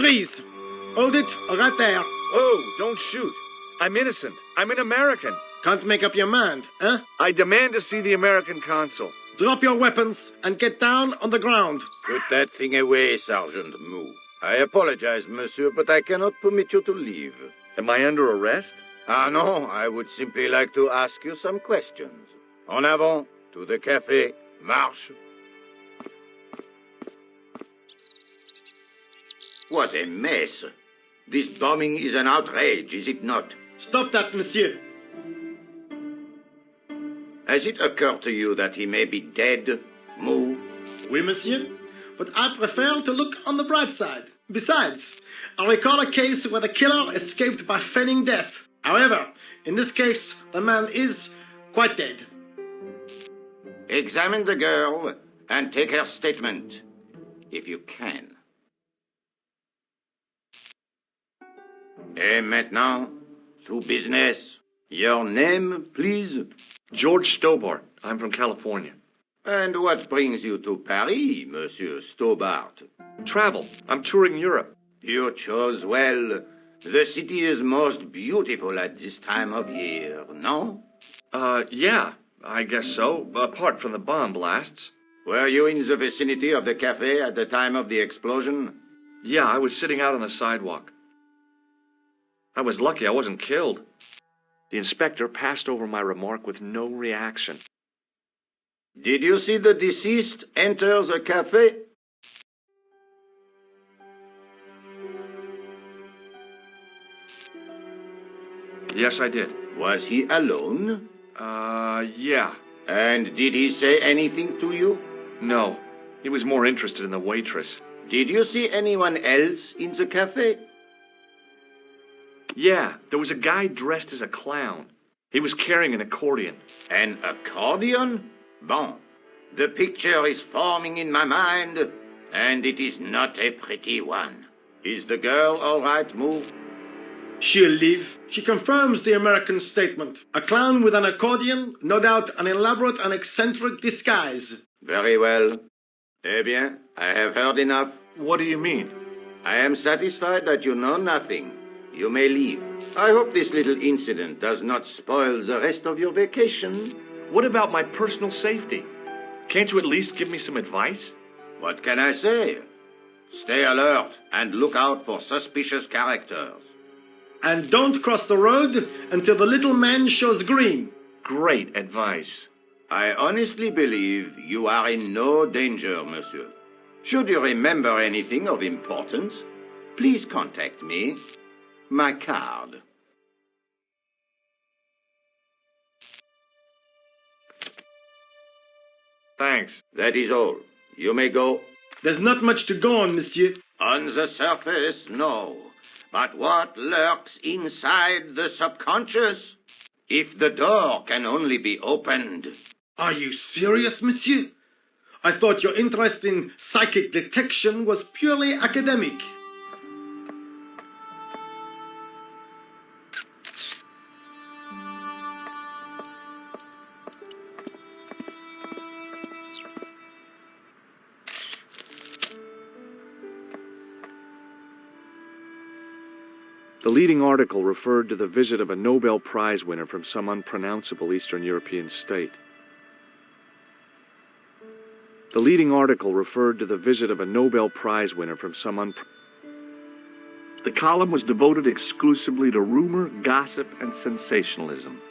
Freeze! Hold it, right there. Oh, don't shoot. I'm innocent. I'm an American. Can't make up your mind, huh? I demand to see the American consul. Drop your weapons and get down on the ground. Put that thing away, Sergeant Mou. I apologize, monsieur, but I cannot permit you to leave. Am I under arrest? Ah, no, I would simply like to ask you some questions. En avant, to the café, marche. What a mess. This bombing is an outrage, is it not? Stop that, monsieur. Has it occurred to you that he may be dead, Mou? Oui, monsieur. But I prefer to look on the bright side. Besides, I recall a case where the killer escaped by feigning death. However, in this case, the man is quite dead. Examine the girl and take her statement, if you can. Et maintenant, to business. Your name, please? George Stobbart. I'm from California. And what brings you to Paris, Monsieur Stobbart? Travel. I'm touring Europe. You chose well. The city is most beautiful at this time of year, no? Yeah, I guess so, apart from the bomb blasts. Were you in the vicinity of the cafe at the time of the explosion? Yeah, I was sitting out on the sidewalk. I was lucky I wasn't killed. The inspector passed over my remark with no reaction. Did you see the deceased enter the cafe? Yes, I did. Was he alone? Yeah. And did he say anything to you? No. He was more interested in the waitress. Did you see anyone else in the cafe? Yeah, there was a guy dressed as a clown. He was carrying an accordion. An accordion? Bon. The picture is forming in my mind, and it is not a pretty one. Is the girl all right, Mou? She'll live. She confirms the American statement. A clown with an accordion, no doubt an elaborate and eccentric disguise. Very well. Eh bien, I have heard enough. What do you mean? I am satisfied that you know nothing. You may leave. I hope this little incident does not spoil the rest of your vacation. What about my personal safety? Can't you at least give me some advice? What can I say? Stay alert and look out for suspicious characters. And don't cross the road until the little man shows green. Great advice. I honestly believe you are in no danger, monsieur. Should you remember anything of importance, please contact me. My card. Thanks. That is all. You may go. There's not much to go on, monsieur. On the surface, no. But what lurks inside the subconscious? If the door can only be opened. Are you serious, monsieur? I thought your interest in psychic detection was purely academic. The leading article referred to the visit of a Nobel Prize winner from some unpronounceable Eastern European state. The leading article referred to the visit of a Nobel Prize winner from some The column was devoted exclusively to rumor, gossip, and sensationalism.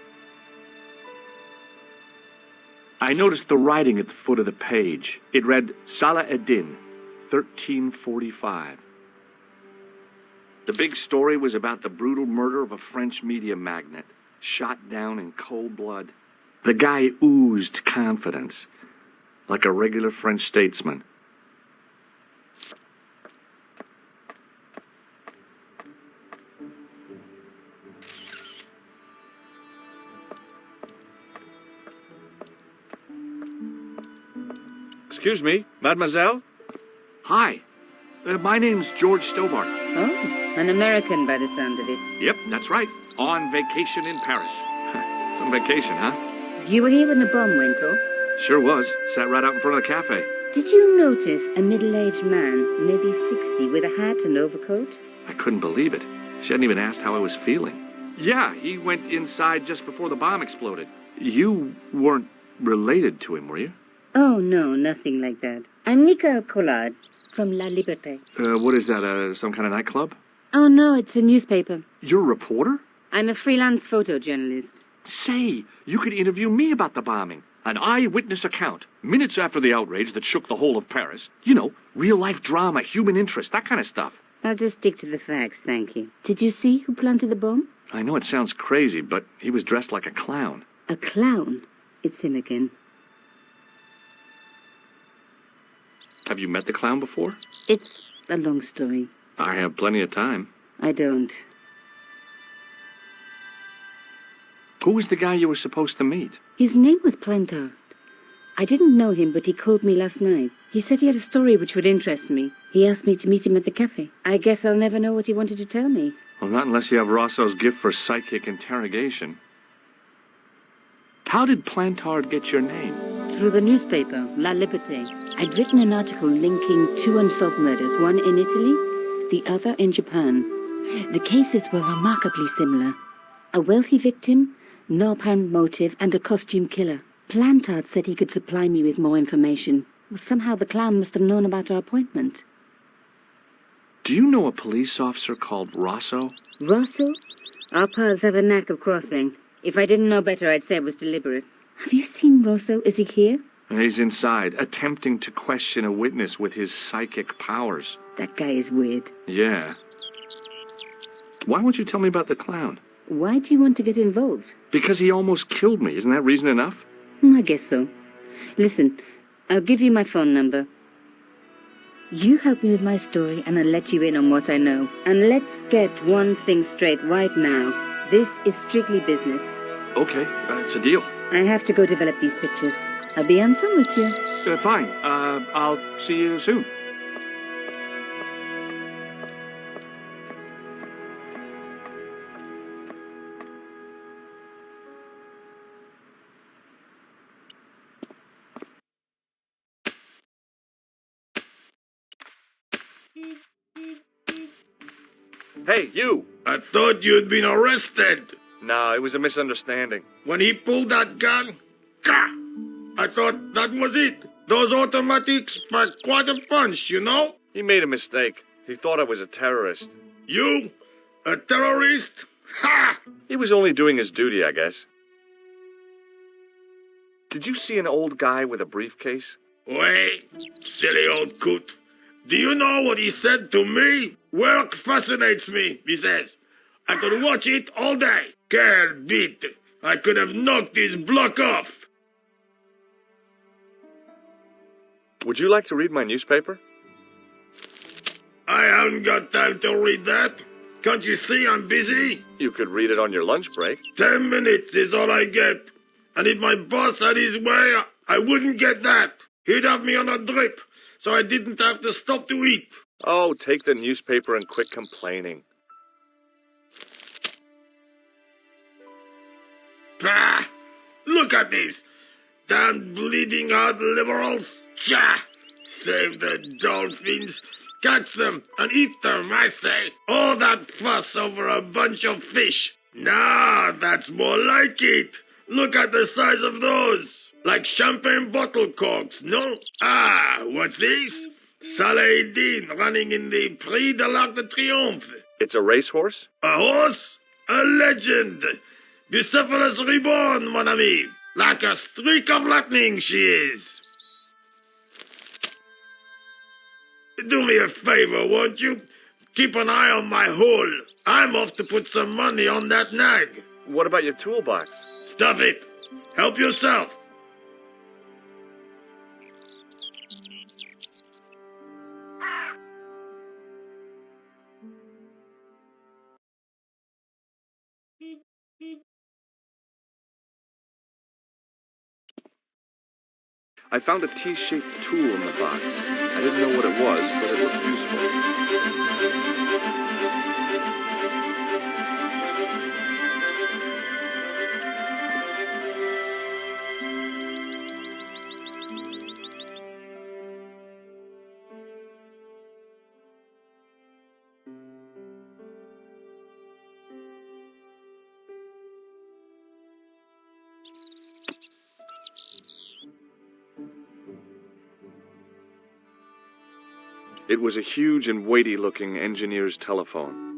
I noticed the writing at the foot of the page. It read, Salah Eddin, 1345. The big story was about the brutal murder of a French media magnate, shot down in cold blood. The guy oozed confidence, like a regular French statesman. Excuse me, mademoiselle? Hi, my name's George Stobbart. Oh. An American by the sound of it. Yep, that's right. On vacation in Paris. Some vacation, huh? You were here when the bomb went off? Sure was. Sat right out in front of the cafe. Did you notice a middle-aged man, maybe 60, with a hat and overcoat? I couldn't believe it. She hadn't even asked how I was feeling. Yeah, he went inside just before the bomb exploded. You weren't related to him, were you? Oh, no, nothing like that. I'm Nico Collard, from La Liberté. What is that, some kind of nightclub? Oh, no, it's a newspaper. You're a reporter? I'm a freelance photojournalist. Say, you could interview me about the bombing. An eyewitness account, minutes after the outrage that shook the whole of Paris. You know, real-life drama, human interest, that kind of stuff. I'll just stick to the facts, thank you. Did you see who planted the bomb? I know it sounds crazy, but he was dressed like a clown. A clown? It's him again. Have you met the clown before? It's a long story. I have plenty of time. I don't. Who was the guy you were supposed to meet? His name was Plantard. I didn't know him, but he called me last night. He said he had a story which would interest me. He asked me to meet him at the cafe. I guess I'll never know what he wanted to tell me. Well, not unless you have Rosso's gift for psychic interrogation. How did Plantard get your name? Through the newspaper, La Liberté. I'd written an article linking two unsolved murders, one in Italy, the other in Japan. The cases were remarkably similar. A wealthy victim, no apparent motive, and a costume killer. Plantard said he could supply me with more information. Somehow the clown must have known about our appointment. Do you know a police officer called Rosso? Rosso? Our paths have a knack of crossing. If I didn't know better, I'd say it was deliberate. Have you seen Rosso? Is he here? He's inside, attempting to question a witness with his psychic powers. That guy is weird. Yeah. Why won't you tell me about the clown? Why do you want to get involved? Because he almost killed me. Isn't that reason enough? I guess so. Listen, I'll give you my phone number. You help me with my story and I'll let you in on what I know. And let's get one thing straight right now. This is strictly business. Okay, it's a deal. I have to go develop these pictures. I'll be on phone with you. Fine. I'll see you soon. Hey, you! I thought you'd been arrested. No, it was a misunderstanding. When he pulled that gun, gah! I thought that was it. Those automatics pack quite a punch, you know? He made a mistake. He thought I was a terrorist. You? A terrorist? Ha! He was only doing his duty, I guess. Did you see an old guy with a briefcase? Wait, silly old coot. Do you know what he said to me? Work fascinates me, he says. I could watch it all day. Quelle bite. I could have knocked his block off. Would you like to read my newspaper? I haven't got time to read that. Can't you see I'm busy? You could read it on your lunch break. 10 minutes is all I get. And if my boss had his way, I wouldn't get that. He'd have me on a drip, so I didn't have to stop to eat. Oh, take the newspaper and quit complaining. Bah! Look at this. Damn bleeding heart liberals. Tcha! Save the dolphins. Catch them and eat them, I say. All that fuss over a bunch of fish. Nah, that's more like it. Look at the size of those. Like champagne bottle corks, no? Ah, what's this? Salah-ed-Din running in the Prix de l'Arc de Triomphe. It's a racehorse? A horse? A legend. Bucephalus reborn, mon ami. Like a streak of lightning she is. Do me a favor, won't you? Keep an eye on my hole. I'm off to put some money on that nag. What about your toolbox? Stuff it. Help yourself. I found a T-shaped tool in the box. I didn't know what it was, but it looked useful. It was a huge and weighty-looking engineer's telephone.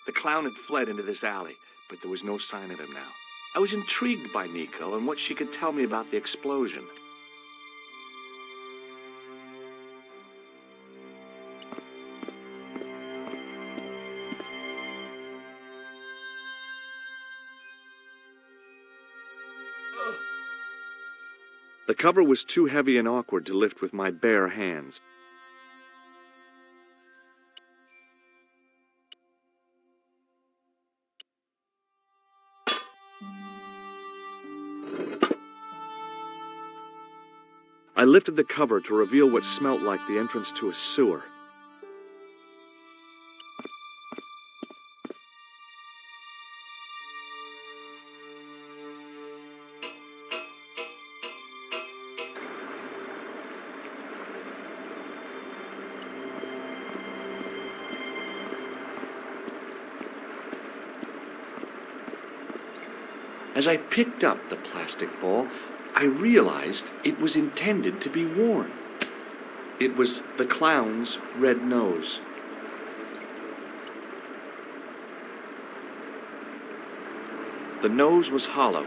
The clown had fled into this alley, but there was no sign of him now. I was intrigued by Nico and what she could tell me about the explosion. The cover was too heavy and awkward to lift with my bare hands. I lifted the cover to reveal what smelt like the entrance to a sewer. As I picked up the plastic ball, I realized it was intended to be worn. It was the clown's red nose. The nose was hollow.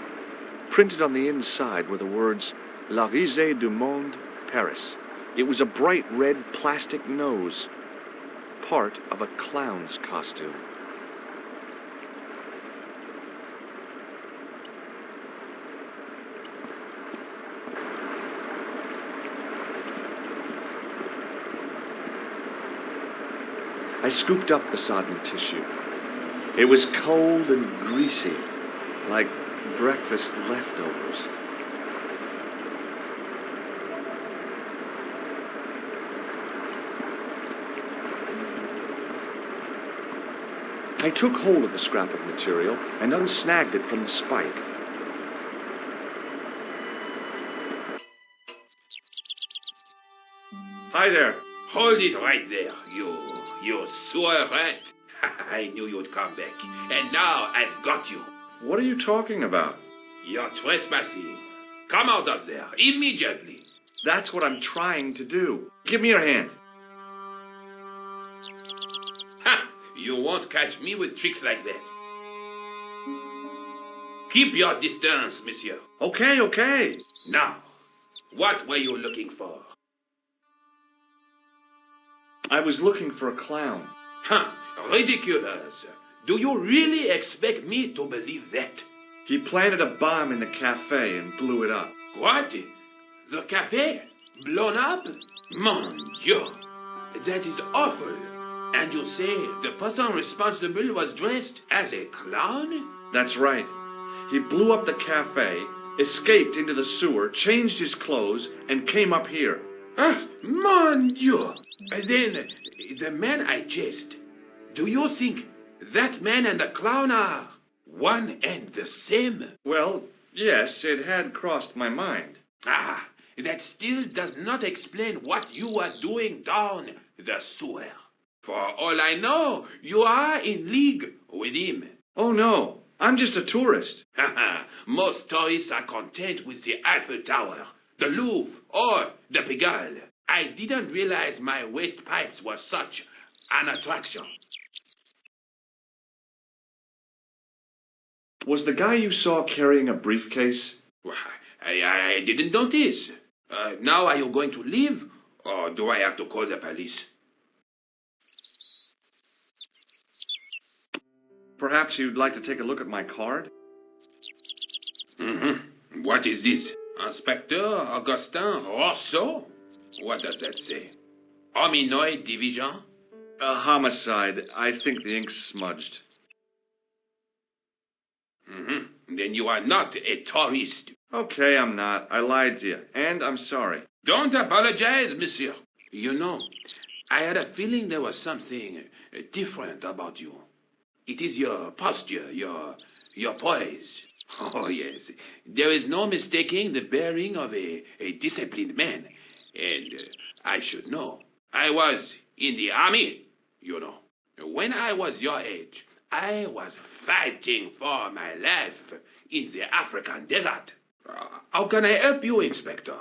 Printed on the inside were the words, La Risée du Monde, Paris. It was a bright red plastic nose, part of a clown's costume. I scooped up the sodden tissue. It was cold and greasy, like breakfast leftovers. I took hold of the scrap of material and unsnagged it from the spike. Hi there. Hold it right there, you sewer rat. I knew you'd come back, and now I've got you. What are you talking about? You're trespassing. Come out of there, immediately. That's what I'm trying to do. Give me your hand. Ha! You won't catch me with tricks like that. Keep your distance, monsieur. Okay. Now, what were you looking for? I was looking for a clown. Ridiculous. Do you really expect me to believe that? He planted a bomb in the cafe and blew it up. What? The cafe? Blown up? Mon Dieu. That is awful. And you say the person responsible was dressed as a clown? That's right. He blew up the cafe, escaped into the sewer, changed his clothes, and came up here. Mon Dieu. Then, the man I chased, do you think that man and the clown are one and the same? Well, yes, it had crossed my mind. That still does not explain what you were doing down the sewer. For all I know, you are in league with him. Oh no, I'm just a tourist. Most tourists are content with the Eiffel Tower, the Louvre, or the Pigalle. I didn't realize my waste pipes were such an attraction. Was the guy you saw carrying a briefcase? I didn't notice. Now are you going to leave, or do I have to call the police? Perhaps you'd like to take a look at my card? What is this? Inspector Augustin Rousseau? What does that say? Hominoid division? A homicide. I think the ink's smudged. Then you are not a tourist. Okay, I'm not. I lied to you, and I'm sorry. Don't apologize, monsieur. You know, I had a feeling there was something different about you. It is your posture, your poise. Oh, yes. There is no mistaking the bearing of a disciplined man. And I should know. I was in the army, you know. When I was your age, I was fighting for my life in the African desert. How can I help you, Inspector?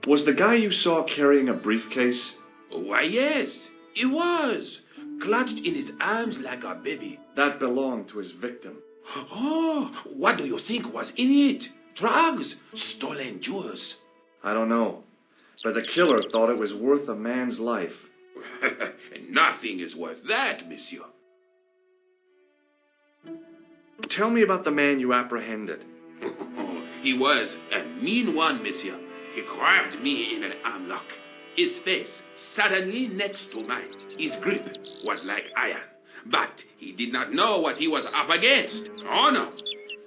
Was the guy you saw carrying a briefcase? Why, yes, he was, clutched in his arms like a baby. That belonged to his victim. Oh, what do you think was in it? Drugs? Stolen jewels? I don't know, but the killer thought it was worth a man's life. Nothing is worth that, monsieur. Tell me about the man you apprehended. He was a mean one, monsieur. He grabbed me in an armlock. His face suddenly next to mine. His grip was like iron. But he did not know what he was up against. Oh no!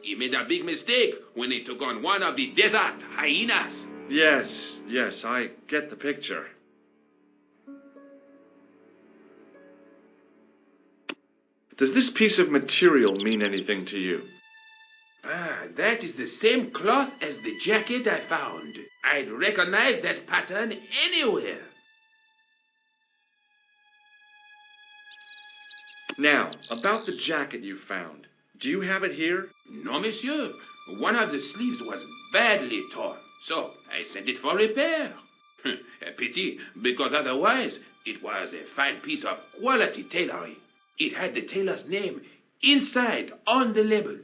He made a big mistake when he took on one of the desert hyenas. Yes, I get the picture. Does this piece of material mean anything to you? That is the same cloth as the jacket I found. I'd recognize that pattern anywhere. Now, about the jacket you found. Do you have it here? No, monsieur. One of the sleeves was badly torn, so I sent it for repair. A pity, because otherwise it was a fine piece of quality tailoring. It had the tailor's name inside on the label.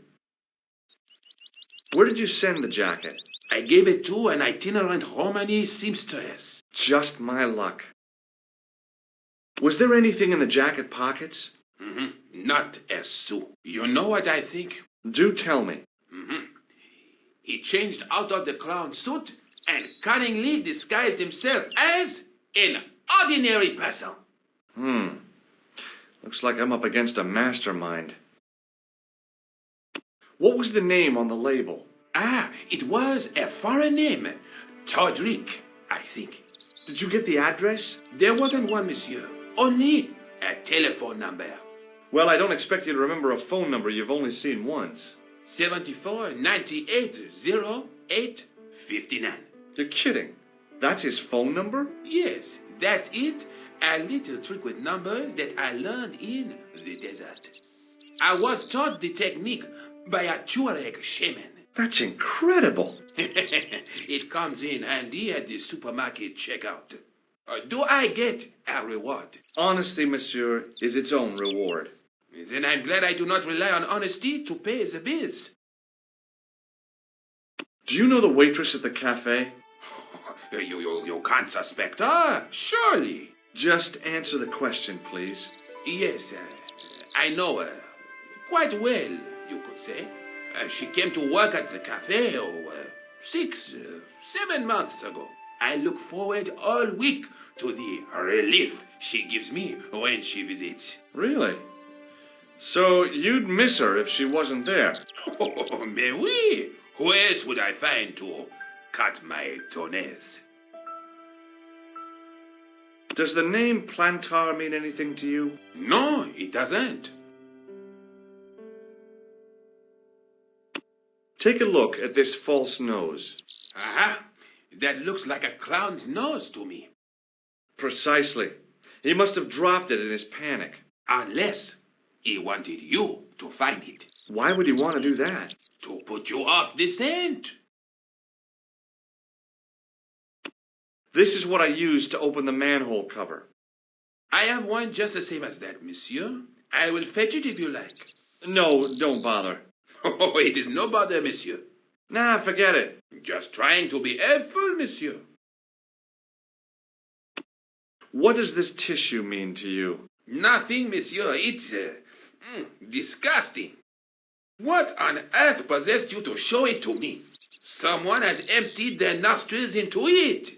Where did you send the jacket? I gave it to an itinerant Romany seamstress. Just my luck. Was there anything in the jacket pockets? Not a sou. You know what I think? Do tell me. He changed out of the clown suit and cunningly disguised himself as an ordinary person. Looks like I'm up against a mastermind. What was the name on the label? It was a foreign name. Todrick, I think. Did you get the address? There wasn't one, monsieur. Only a telephone number. Well, I don't expect you to remember a phone number you've only seen once. 74 98 08 59. You're kidding. That's his phone number? Yes, that's it. A little trick with numbers that I learned in the desert. I was taught the technique by a Tuareg shaman. That's incredible. It comes in handy at the supermarket checkout. Do I get a reward? Honesty, monsieur, is its own reward. Then I'm glad I do not rely on honesty to pay the bills. Do you know the waitress at the cafe? You can't suspect her, surely. Just answer the question, please. Yes, I know her. Quite well, you could say. She came to work at the cafe 6, 7 months ago. I look forward all week to the relief she gives me when she visits. Really? So you'd miss her if she wasn't there? Oh, mais oui. Who else would I find to cut my toenails? Does the name Plantar mean anything to you? No, it doesn't. Take a look at this false nose. Aha! That looks like a clown's nose to me. Precisely. He must have dropped it in his panic. Unless he wanted you to find it. Why would he want to do that? To put you off the scent. This is what I used to open the manhole cover. I have one just the same as that, monsieur. I will fetch it if you like. No, don't bother. Oh, it is no bother, monsieur. Nah, forget it. Just trying to be helpful, monsieur. What does this tissue mean to you? Nothing, monsieur. It's disgusting. What on earth possessed you to show it to me? Someone has emptied their nostrils into it.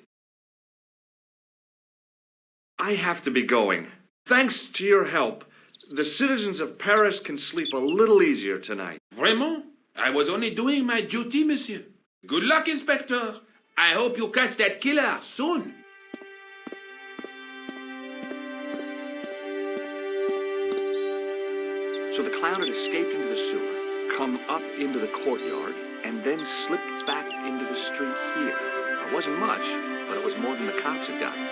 I have to be going. Thanks to your help, the citizens of Paris can sleep a little easier tonight. Vraiment? I was only doing my duty, monsieur. Good luck, Inspector. I hope you catch that killer soon. So the clown had escaped into the sewer, come up into the courtyard, and then slipped back into the street here. It wasn't much, but it was more than the cops had gotten.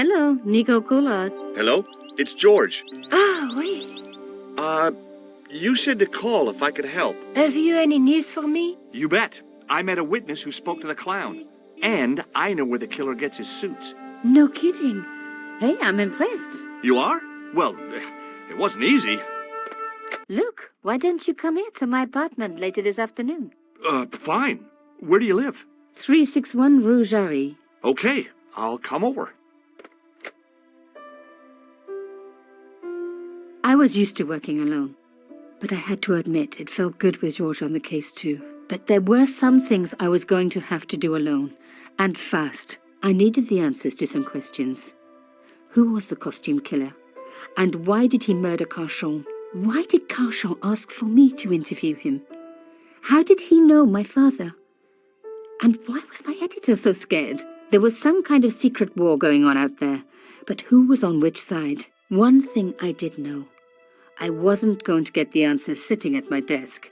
Hello, Nico Collard. Hello? It's George. Ah, oui. You said to call if I could help. Have you any news for me? You bet. I met a witness who spoke to the clown. And I know where the killer gets his suits. No kidding. Hey, I'm impressed. You are? Well, it wasn't easy. Look, why don't you come here to my apartment later this afternoon? Fine. Where do you live? 361 Rue Jarry. Okay, I'll come over. I was used to working alone, but I had to admit it felt good with George on the case too. But there were some things I was going to have to do alone, and fast. I needed the answers to some questions. Who was the costume killer? And why did he murder Carchon? Why did Carchon ask for me to interview him? How did he know my father? And why was my editor so scared? There was some kind of secret war going on out there, but who was on which side? One thing I did know. I wasn't going to get the answers sitting at my desk.